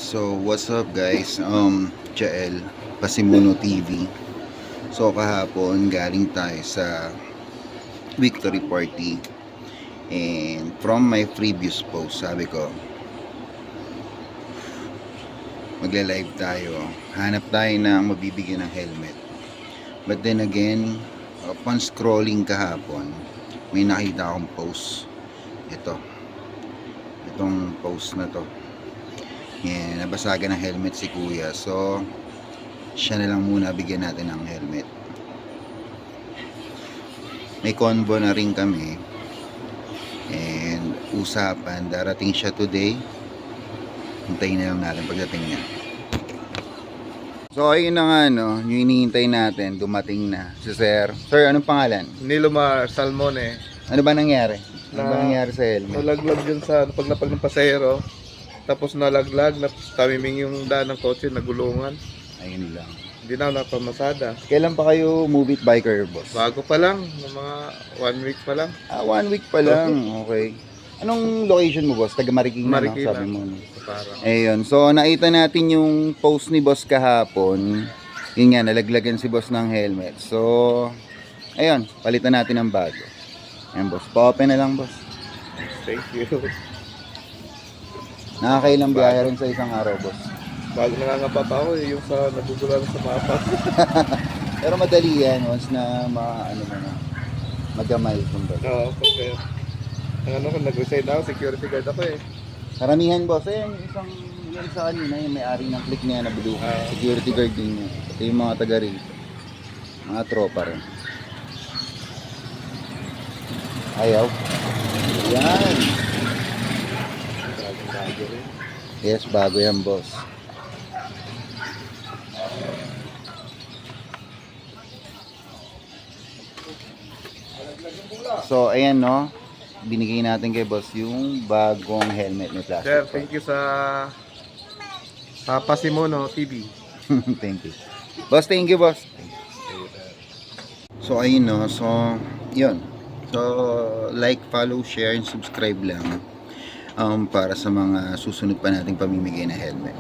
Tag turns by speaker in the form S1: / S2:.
S1: So, what's up guys? Jael, Pasimuno TV. So, kahapon galing tayo sa victory party. And from my previous post, sabi ko, magla-live tayo. Hanap tayo ng mabibigyan ng helmet. But then again, upon scrolling kahapon, may nakita akong post. Itong post na to. Yan, nabasagan ng helmet si kuya. So, siya na lang muna bigyan natin ng helmet. May convo na rin kami. And usapan, darating siya today. Hintayin na lang natin pagdating niya. So, ayun na nga, no, yung hinihintay natin, dumating na si Sir. Sir, anong pangalan?
S2: Nilomar Salmone.
S1: Ano ba nangyari? Ano ba nangyari sa helmet?
S2: Nalaglag yun sa paglapag ng pasahero. Tapos nalaglag, tamiming yung daan ng kotse, nagulungan.
S1: Ayun lang.
S2: Hindi na napamasada.
S1: Kailan pa kayo move it biker, boss?
S2: Bago pa lang, mga 1 week pa lang.
S1: 1 week pa lang. Okay. Anong location mo, boss? Taga Marikina, no?
S2: Marikina.
S1: Sabi mo. No?
S2: Parang.
S1: Ayun. So, nakita natin yung post ni boss kahapon. Yun nga, nalaglagan si boss ng helmet. So, ayun. Palitan natin ng bago. Ayun, boss. Pa-open na lang, boss.
S2: Thank you.
S1: Nakakailang biyahe rin sa isang araw, boss.
S2: Bago nangangapa pa ako yung sa nagugulan sa mapa.
S1: Pero madali yan once na magamay kumbaga.
S2: Oo, kasi ang ko, nag-resign ako, security guard ako eh.
S1: Karamihan, boss. Ayun, yung sa kanina, yung may-ari ng click niya na blue. Security guard din niya. Ito yung mga taga rito. Mga tropa rin. Ayaw. Yan.
S2: Bago rin.
S1: Yes, bago yan, boss. So, ayan, no. Binigay natin kay boss yung bagong helmet ni plastic.
S2: Sir, thank you sa Pasimuno TV.
S1: Thank you. Boss, thank you, boss. So, ayun, no. So, yun. So, like, follow, share, and subscribe lang para sa mga susunod pa nating pamimigay na helmet.